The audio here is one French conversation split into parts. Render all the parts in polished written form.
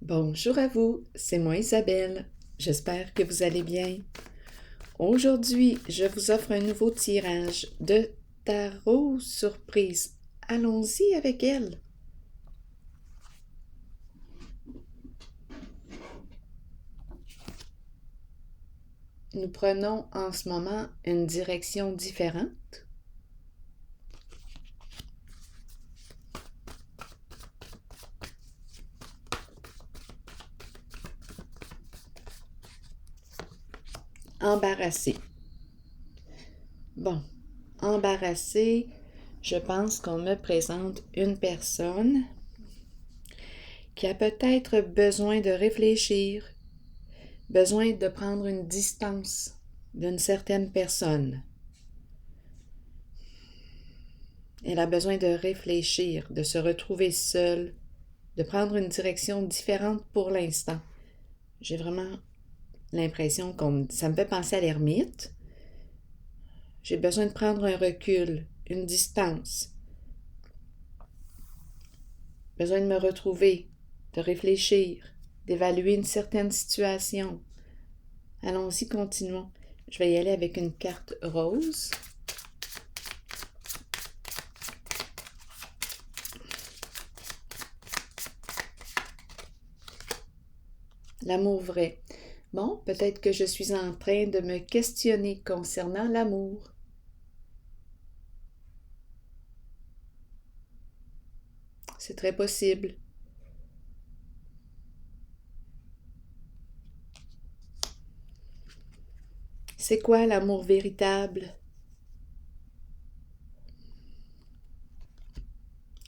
Bonjour à vous, c'est moi Isabelle. J'espère que vous allez bien. Aujourd'hui, je vous offre un nouveau tirage de tarot surprise. Allons-y avec elle. Nous prenons en ce moment une direction différente. Embarrassé. Bon, embarrassé, je pense qu'on me présente une personne qui a peut-être besoin de réfléchir, besoin de prendre une distance d'une certaine personne. Elle a besoin de réfléchir, de se retrouver seule, de prendre une direction différente pour l'instant. J'ai vraiment l'impression ça me fait penser à l'ermite. J'ai besoin de prendre un recul, une distance. Besoin de me retrouver, de réfléchir, d'évaluer une certaine situation. Allons-y, continuons. Je vais y aller avec une carte rose. L'amour vrai. Bon, peut-être que je suis en train de me questionner concernant l'amour. C'est très possible. C'est quoi l'amour véritable?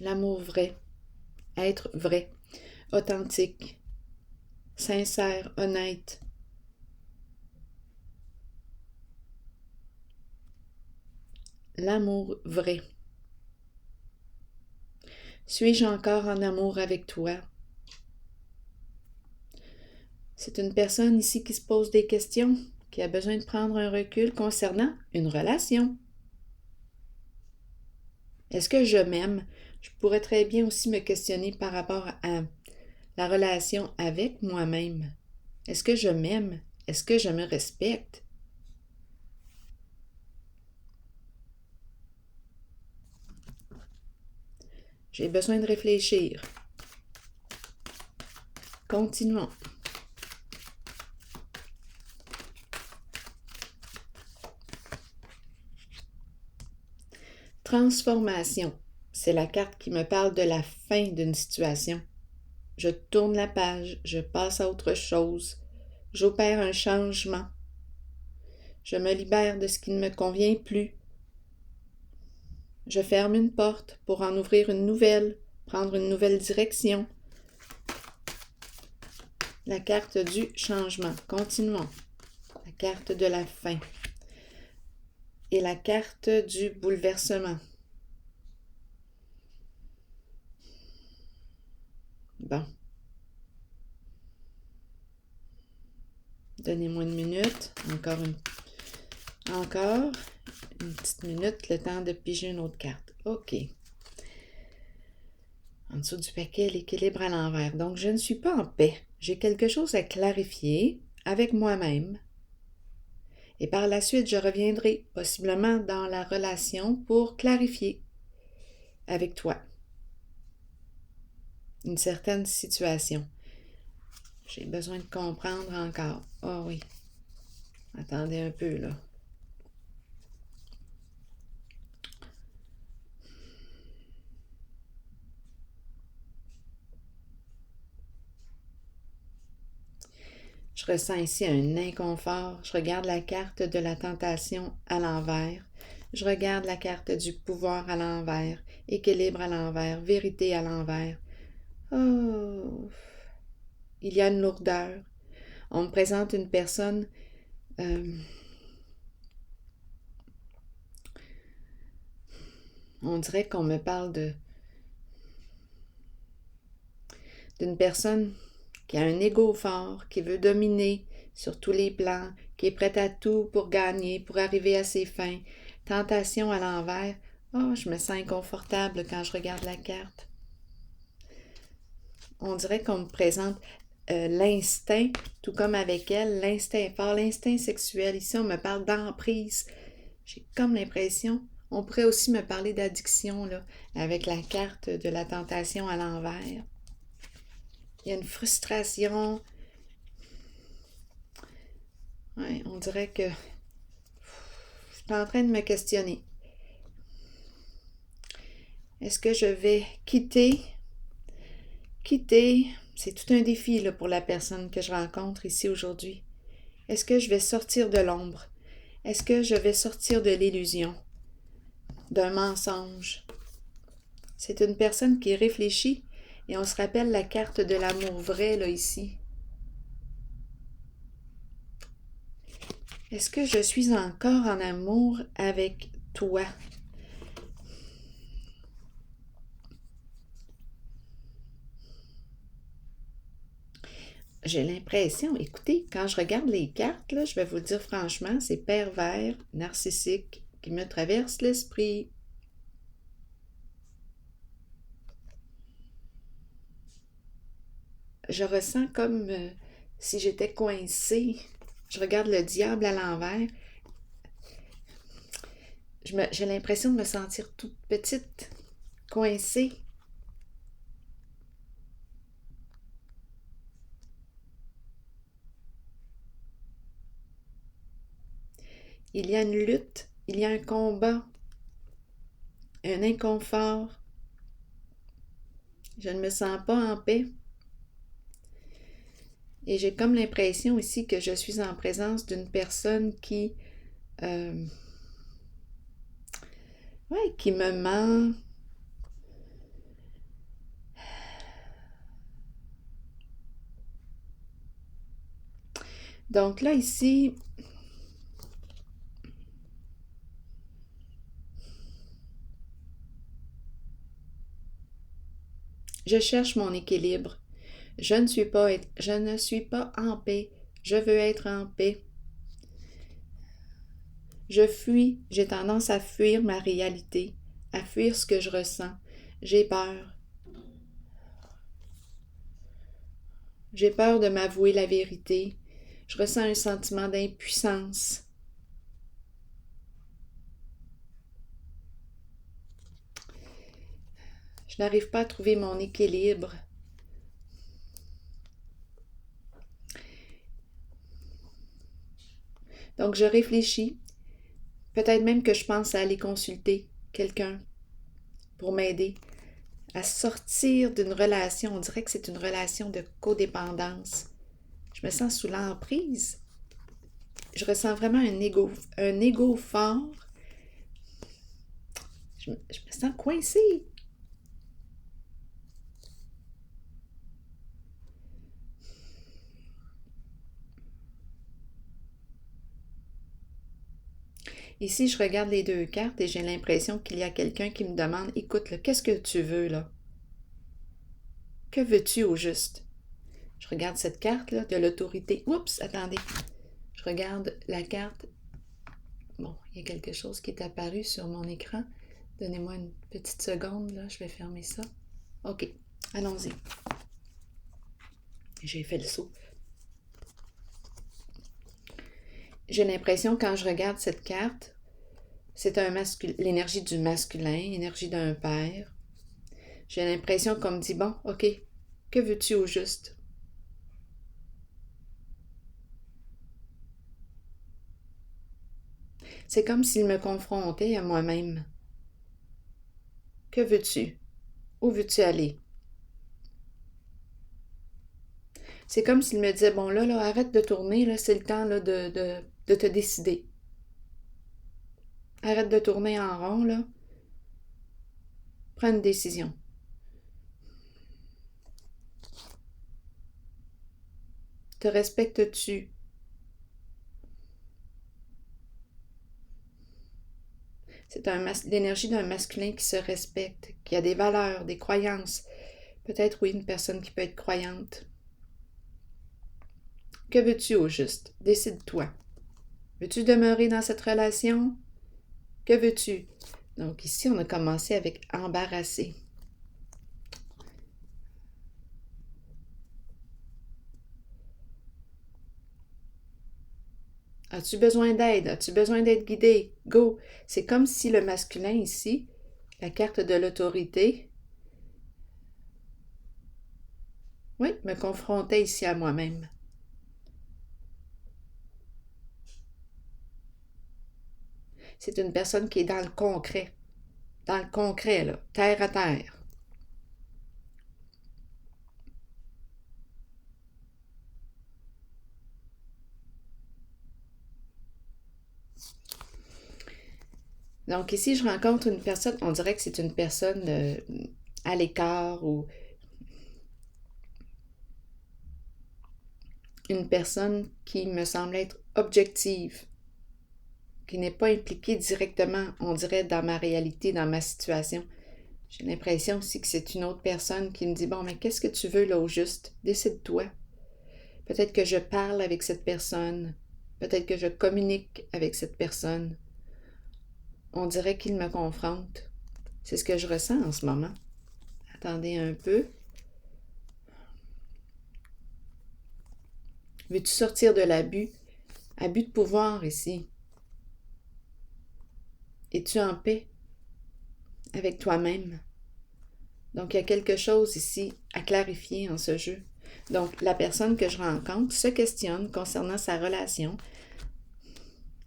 L'amour vrai. Être vrai. Authentique. Sincère, honnête. L'amour vrai. Suis-je encore en amour avec toi? C'est une personne ici qui se pose des questions, qui a besoin de prendre un recul concernant une relation. Est-ce que je m'aime? Je pourrais très bien aussi me questionner par rapport à la relation avec moi-même. Est-ce que je m'aime? Est-ce que je me respecte? J'ai besoin de réfléchir. Continuons. Transformation. C'est la carte qui me parle de la fin d'une situation. Je tourne la page, je passe à autre chose. J'opère un changement. Je me libère de ce qui ne me convient plus. Je ferme une porte pour en ouvrir une nouvelle, prendre une nouvelle direction. La carte du changement. Continuons. La carte de la fin. Et la carte du bouleversement. Bon. Donnez-moi une minute. Encore une petite minute, le temps de piger une autre carte. OK. En dessous du paquet, l'équilibre à l'envers. Donc, je ne suis pas en paix. J'ai quelque chose à clarifier avec moi-même. Et par la suite, je reviendrai possiblement dans la relation pour clarifier avec toi une certaine situation. J'ai besoin de comprendre encore. Ah oui. Attendez un peu, là. Je ressens ici un inconfort. Je regarde la carte de la tentation à l'envers. Je regarde la carte du pouvoir à l'envers, équilibre à l'envers, vérité à l'envers. Oh, il y a une lourdeur. On me présente une personne on dirait qu'on me parle d'une personne qui a un ego fort, qui veut dominer sur tous les plans, qui est prête à tout pour gagner, pour arriver à ses fins. Tentation à l'envers. Oh, je me sens inconfortable quand je regarde la carte. On dirait qu'on me présente l'instinct, tout comme avec elle, l'instinct fort, l'instinct sexuel. Ici, on me parle d'emprise. J'ai comme l'impression, on pourrait aussi me parler d'addiction, là, avec la carte de la tentation à l'envers. Il y a une frustration. Ouais, on dirait que je suis en train de me questionner. Est-ce que je vais quitter? Quitter, c'est tout un défi là, pour la personne que je rencontre ici aujourd'hui. Est-ce que je vais sortir de l'ombre? Est-ce que je vais sortir de l'illusion? D'un mensonge? C'est une personne qui réfléchit et on se rappelle la carte de l'amour vrai là ici. Est-ce que je suis encore en amour avec toi? J'ai l'impression, écoutez, quand je regarde les cartes, là, je vais vous le dire franchement, c'est pervers, narcissique, qui me traverse l'esprit. Je ressens comme si j'étais coincée. Je regarde le diable à l'envers. J'ai l'impression de me sentir toute petite, coincée. Il y a une lutte, il y a un combat, un inconfort. Je ne me sens pas en paix. Et j'ai comme l'impression ici que je suis en présence d'une personne euh, qui me ment. Donc là, ici, je cherche mon équilibre. Je ne suis pas en paix. Je veux être en paix. Je fuis. J'ai tendance à fuir ma réalité, à fuir ce que je ressens. J'ai peur. J'ai peur de m'avouer la vérité. Je ressens un sentiment d'impuissance. Je n'arrive pas à trouver mon équilibre. Donc, je réfléchis. Peut-être même que je pense à aller consulter quelqu'un pour m'aider à sortir d'une relation. On dirait que c'est une relation de codépendance. Je me sens sous l'emprise. Je ressens vraiment un ego fort. Je me sens coincée. Ici, je regarde les deux cartes et j'ai l'impression qu'il y a quelqu'un qui me demande, écoute, là, qu'est-ce que tu veux là? Que veux-tu au juste? Je regarde cette carte là de l'autorité. Oups, attendez. Je regarde la carte. Bon, il y a quelque chose qui est apparu sur mon écran. Donnez-moi une petite seconde là, je vais fermer ça. OK, allons-y. J'ai fait le saut. J'ai l'impression quand je regarde cette carte, c'est l'énergie du masculin, l'énergie d'un père. J'ai l'impression qu'on me dit, bon, OK, que veux-tu au juste? C'est comme s'il me confrontait à moi-même. Que veux-tu? Où veux-tu aller? C'est comme s'il me disait, bon là, arrête de tourner, là, c'est le temps là, de te décider. Arrête de tourner en rond, là. Prends une décision. Te respectes-tu? C'est l'énergie d'un masculin qui se respecte, qui a des valeurs, des croyances. Peut-être, oui, une personne qui peut être croyante. Que veux-tu au juste? Décide-toi. Veux-tu demeurer dans cette relation? Que veux-tu? Donc ici, on a commencé avec embarrassé. As-tu besoin d'aide? As-tu besoin d'être guidé? Go! C'est comme si le masculin ici, la carte de l'autorité, oui, me confrontait ici à moi-même. C'est une personne qui est dans le concret. Dans le concret, là, terre à terre. Donc ici, je rencontre une personne, on dirait que c'est une personne à l'écart ou une personne qui me semble être objective, qui n'est pas impliquée directement, on dirait, dans ma réalité, dans ma situation. J'ai l'impression aussi que c'est une autre personne qui me dit, bon, mais qu'est-ce que tu veux là au juste? Décide-toi. Peut-être que je parle avec cette personne, peut-être que je communique avec cette personne. On dirait qu'il me confronte. C'est ce que je ressens en ce moment. Attendez un peu. Veux-tu sortir de l'abus? Abus de pouvoir ici. Es-tu en paix avec toi-même? Donc, il y a quelque chose ici à clarifier en ce jeu. Donc, la personne que je rencontre se questionne concernant sa relation.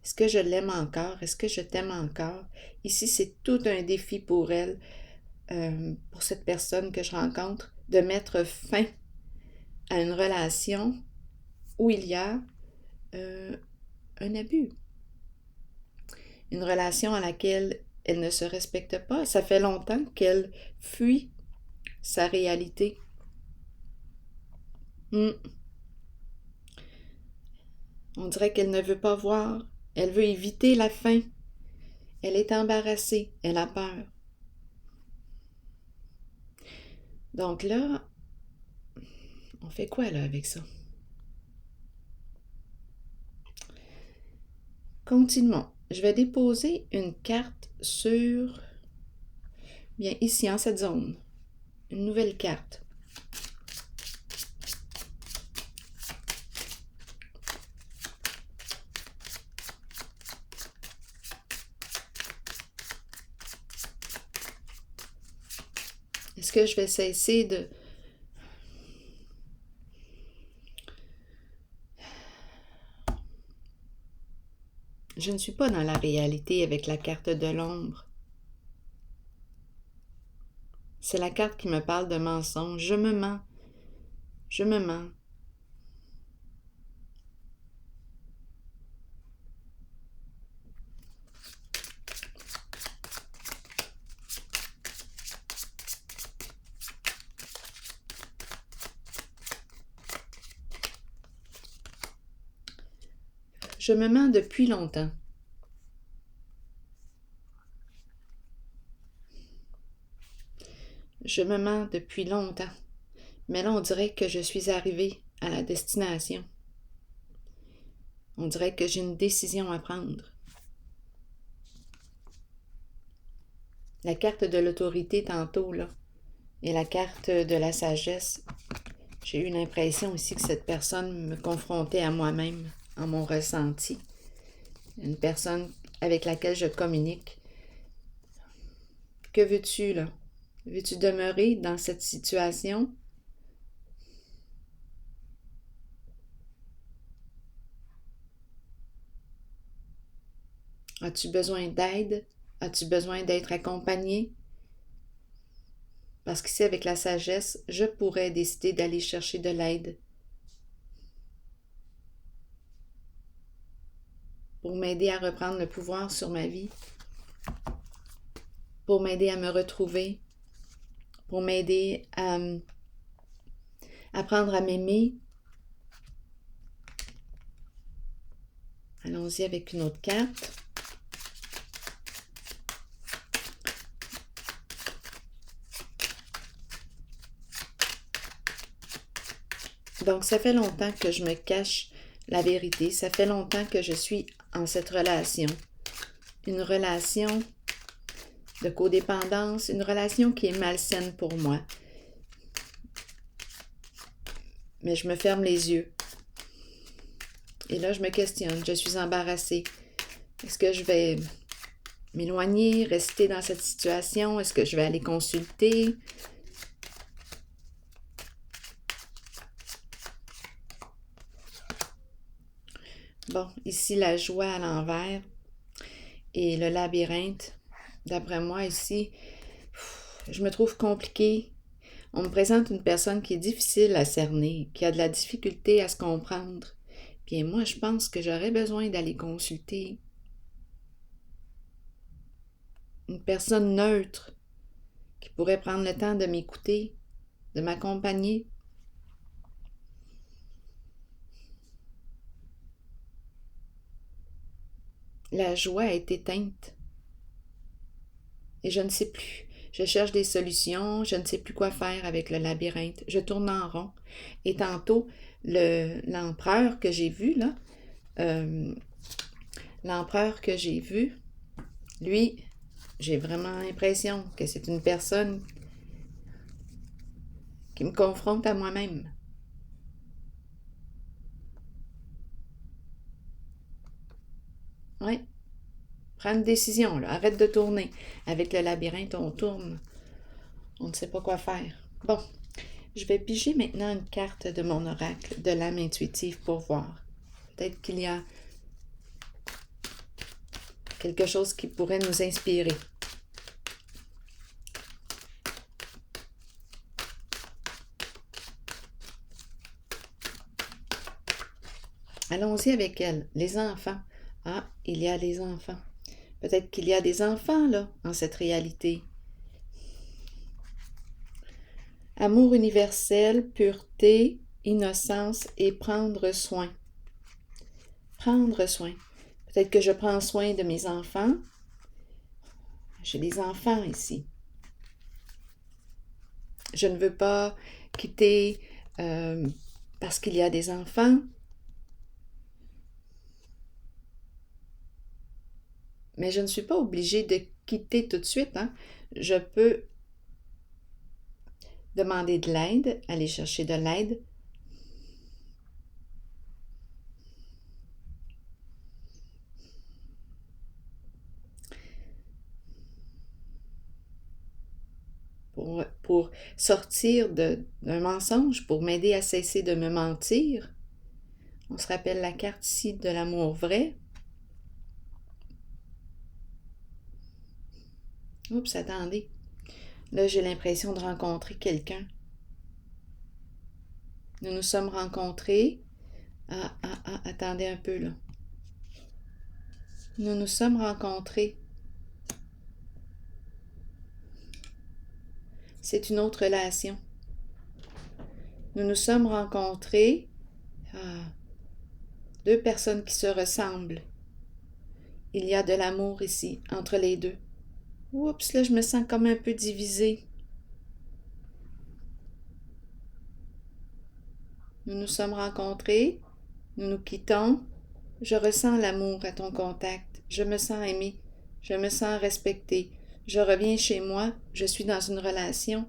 Est-ce que je l'aime encore? Est-ce que je t'aime encore? Ici, c'est tout un défi pour elle, pour cette personne que je rencontre, de mettre fin à une relation où il y a un abus. Une relation à laquelle elle ne se respecte pas. Ça fait longtemps qu'elle fuit sa réalité. On dirait qu'elle ne veut pas voir. Elle veut éviter la fin. Elle est embarrassée. Elle a peur. Donc là, on fait quoi là avec ça? Continuons. Je vais déposer une carte sur, bien ici en cette zone. Une nouvelle carte. Est-ce que je vais cesser de... Je ne suis pas dans la réalité avec la carte de l'ombre. C'est la carte qui me parle de mensonge. Je me mens. Je me mens. Je me mens depuis longtemps. Je me mens depuis longtemps. Mais là, on dirait que je suis arrivée à la destination. On dirait que j'ai une décision à prendre. La carte de l'autorité tantôt, là, et la carte de la sagesse, j'ai eu l'impression aussi que cette personne me confrontait à moi-même, en mon ressenti. Une personne avec laquelle je communique. Que veux-tu, là? Veux-tu demeurer dans cette situation? As-tu besoin d'aide? As-tu besoin d'être accompagné? Parce qu'ici, avec la sagesse, je pourrais décider d'aller chercher de l'aide pour m'aider à reprendre le pouvoir sur ma vie, pour m'aider à me retrouver, pour m'aider à apprendre à m'aimer. Allons-y avec une autre carte. Donc, ça fait longtemps que je me cache la vérité. Ça fait longtemps que je suis en cette relation. Une relation de codépendance, une relation qui est malsaine pour moi. Mais je me ferme les yeux. Et là, je me questionne, je suis embarrassée. Est-ce que je vais m'éloigner, rester dans cette situation? Est-ce que je vais aller consulter? Bon, ici, la joie à l'envers et le labyrinthe. D'après moi, ici, je me trouve compliquée. On me présente une personne qui est difficile à cerner, qui a de la difficulté à se comprendre. Bien, moi, je pense que j'aurais besoin d'aller consulter une personne neutre qui pourrait prendre le temps de m'écouter, de m'accompagner. La joie est éteinte et je ne sais plus. Je cherche des solutions, je ne sais plus quoi faire avec le labyrinthe. Je tourne en rond. Et tantôt, l'empereur que j'ai vu, là, euh, l'empereur que j'ai vu, lui, j'ai vraiment l'impression que c'est une personne qui me confronte à moi-même. Oui, prends une décision, là. Arrête de tourner. Avec le labyrinthe, on tourne. On ne sait pas quoi faire. Bon, je vais piger maintenant une carte de mon oracle de l'âme intuitive pour voir. Peut-être qu'il y a quelque chose qui pourrait nous inspirer. Allons-y avec elle. Les enfants. Ah, il y a les enfants. Peut-être qu'il y a des enfants, là, en cette réalité. Amour universel, pureté, innocence et prendre soin. Prendre soin. Peut-être que je prends soin de mes enfants. J'ai des enfants ici. Je ne veux pas quitter parce qu'il y a des enfants. Mais je ne suis pas obligée de quitter tout de suite. Hein. Je peux demander de l'aide, aller chercher de l'aide. Pour sortir d'un mensonge, pour m'aider à cesser de me mentir. On se rappelle la carte ici de l'amour vrai. Oups, attendez. Là, j'ai l'impression de rencontrer quelqu'un. Nous nous sommes rencontrés. Attendez un peu là. Nous nous sommes rencontrés. C'est une autre relation. Nous nous sommes rencontrés. Deux personnes qui se ressemblent. Il y a de l'amour ici, entre les deux. Oups, là, je me sens comme un peu divisée. Nous nous sommes rencontrés, nous nous quittons. Je ressens l'amour à ton contact. Je me sens aimée. Je me sens respectée. Je reviens chez moi. Je suis dans une relation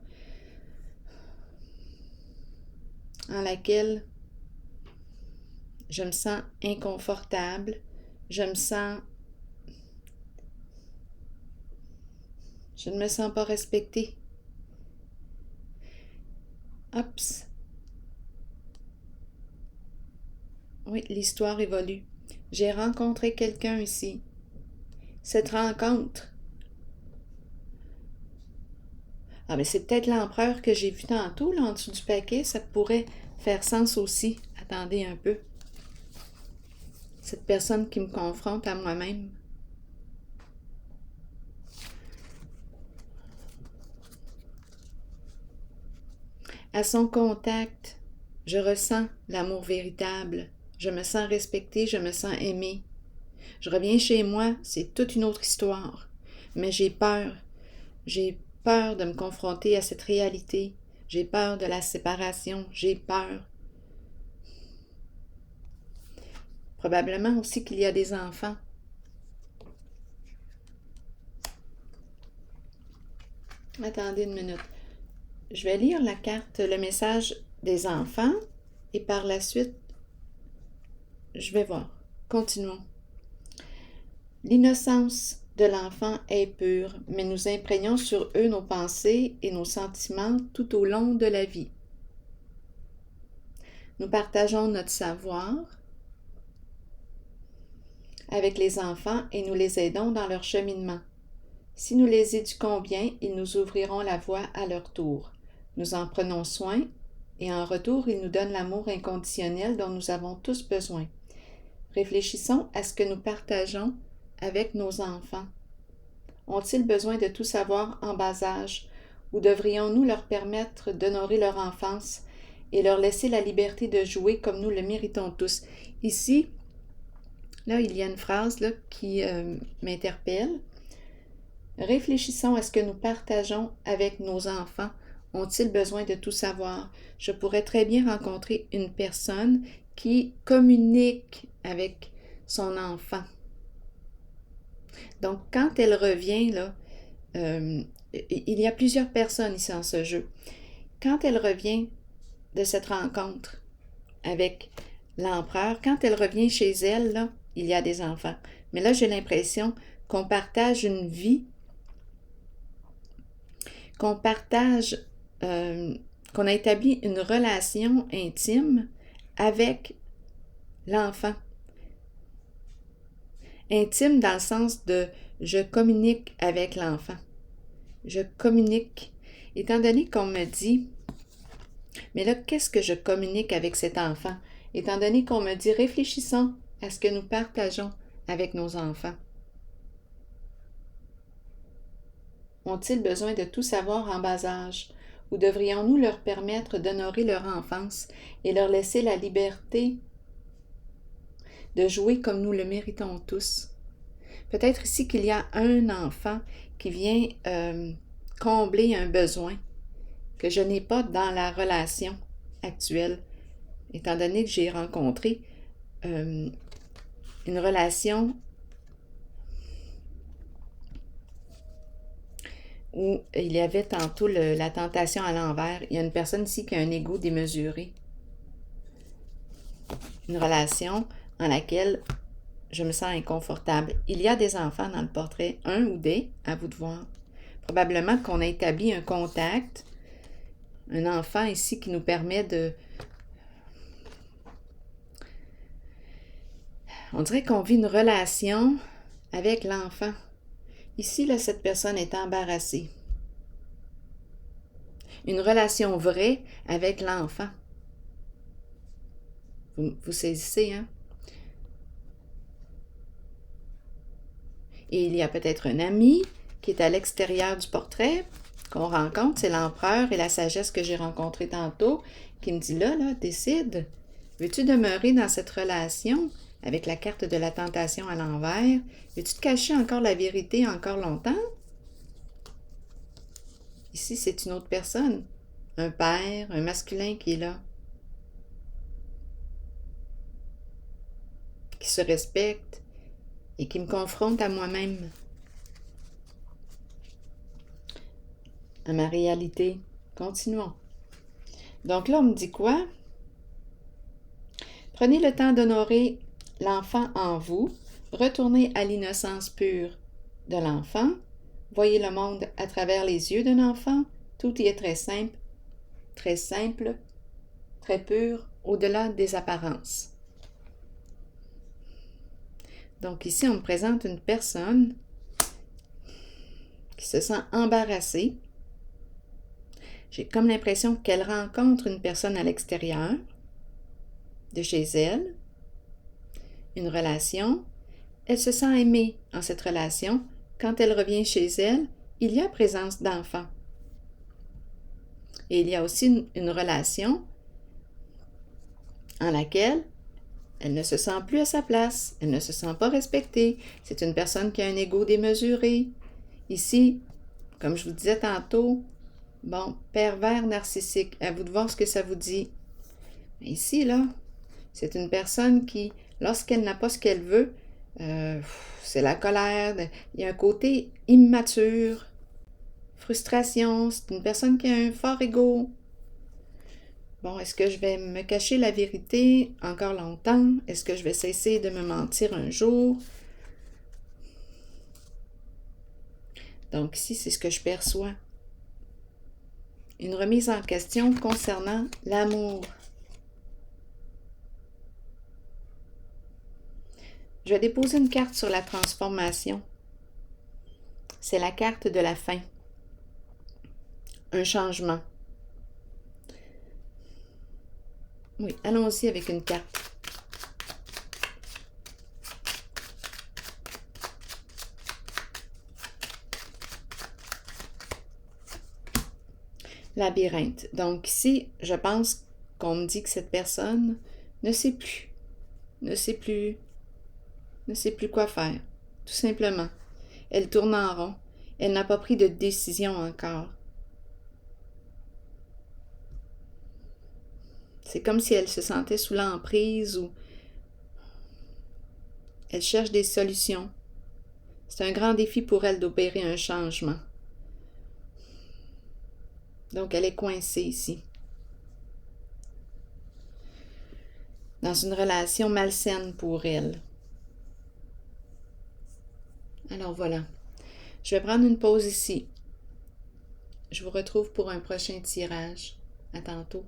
en laquelle je me sens inconfortable. Je ne me sens pas respectée. Oups. Oui, l'histoire évolue. J'ai rencontré quelqu'un ici. Cette rencontre. Ah, mais c'est peut-être l'empereur que j'ai vu tantôt, là, en dessous du paquet. Ça pourrait faire sens aussi. Attendez un peu. Cette personne qui me confronte à moi-même. À son contact, je ressens l'amour véritable. Je me sens respectée, je me sens aimée. Je reviens chez moi, c'est toute une autre histoire. Mais j'ai peur. J'ai peur de me confronter à cette réalité. J'ai peur de la séparation. J'ai peur. Probablement aussi qu'il y a des enfants. Attendez une minute. Je vais lire la carte, le message des enfants et par la suite, je vais voir. Continuons. L'innocence de l'enfant est pure, mais nous imprégnons sur eux nos pensées et nos sentiments tout au long de la vie. Nous partageons notre savoir avec les enfants et nous les aidons dans leur cheminement. Si nous les éduquons bien, ils nous ouvriront la voie à leur tour. Nous en prenons soin et en retour, ils nous donnent l'amour inconditionnel dont nous avons tous besoin. Réfléchissons à ce que nous partageons avec nos enfants. Ont-ils besoin de tout savoir en bas âge ou devrions-nous leur permettre d'honorer leur enfance et leur laisser la liberté de jouer comme nous le méritons tous? Ici, là, il y a une phrase là, qui m'interpelle. Réfléchissons à ce que nous partageons avec nos enfants. Ont-ils besoin de tout savoir? Je pourrais très bien rencontrer une personne qui communique avec son enfant. Donc, quand elle revient, là, il y a plusieurs personnes ici en ce jeu. Quand elle revient de cette rencontre avec l'empereur, quand elle revient chez elle, là, il y a des enfants. Mais là, j'ai l'impression qu'on partage une vie, qu'on partage, qu'on a établi une relation intime avec l'enfant. Intime dans le sens de je communique avec l'enfant. Je communique. Étant donné qu'on me dit, mais là, qu'est-ce que je communique avec cet enfant? Étant donné qu'on me dit, réfléchissons à ce que nous partageons avec nos enfants. Ont-ils besoin de tout savoir en bas âge? Ou devrions-nous leur permettre d'honorer leur enfance et leur laisser la liberté de jouer comme nous le méritons tous? Peut-être ici qu'il y a un enfant qui vient combler un besoin que je n'ai pas dans la relation actuelle, étant donné que j'ai rencontré une relation où il y avait tantôt la tentation à l'envers. Il y a une personne ici qui a un ego démesuré. Une relation en laquelle je me sens inconfortable. Il y a des enfants dans le portrait, un ou des, à vous de voir. Probablement qu'on a établi un contact, un enfant ici qui nous permet de... On dirait qu'on vit une relation avec l'enfant. Ici, là, cette personne est embarrassée. Une relation vraie avec l'enfant. Vous saisissez, hein? Et il y a peut-être un ami qui est à l'extérieur du portrait qu'on rencontre. C'est l'empereur et la sagesse que j'ai rencontré tantôt qui me dit là, décide. Veux-tu demeurer dans cette relation avec la carte de la tentation à l'envers? Veux-tu te cacher encore la vérité encore longtemps? Ici, c'est une autre personne. Un père, un masculin qui est là. Qui se respecte et qui me confronte à moi-même. À ma réalité. Continuons. Donc là, on me dit quoi? Prenez le temps d'honorer l'enfant en vous. Retournez à l'innocence pure de l'enfant. Voyez le monde à travers les yeux d'un enfant. Tout y est très simple, très pur, au-delà des apparences. Donc ici, on me présente une personne qui se sent embarrassée. J'ai comme l'impression qu'elle rencontre une personne à l'extérieur de chez elle, une relation. Elle se sent aimée en cette relation. Quand elle revient chez elle, il y a présence d'enfant. Et il y a aussi une relation en laquelle elle ne se sent plus à sa place, elle ne se sent pas respectée. C'est une personne qui a un ego démesuré. Ici, comme je vous disais tantôt, pervers narcissique. À vous de voir ce que ça vous dit. Mais ici, là, c'est une personne qui, lorsqu'elle n'a pas ce qu'elle veut, c'est la colère. Il y a un côté immature, frustration. C'est une personne qui a un fort ego. Bon, est-ce que je vais me cacher la vérité encore longtemps? Est-ce que je vais cesser de me mentir un jour? Donc ici, c'est ce que je perçois. Une remise en question concernant l'amour. Je vais déposer une carte sur la transformation. C'est la carte de la fin. Un changement. Oui, allons-y avec une carte. Labyrinthe. Donc ici, je pense qu'on me dit que cette personne ne sait plus quoi faire, tout simplement. Elle tourne en rond. Elle n'a pas pris de décision encore. C'est comme si elle se sentait sous l'emprise ou elle cherche des solutions. C'est un grand défi pour elle d'opérer un changement. Donc elle est coincée ici. Dans une relation malsaine pour elle. Alors voilà. Je vais prendre une pause ici. Je vous retrouve pour un prochain tirage. À tantôt.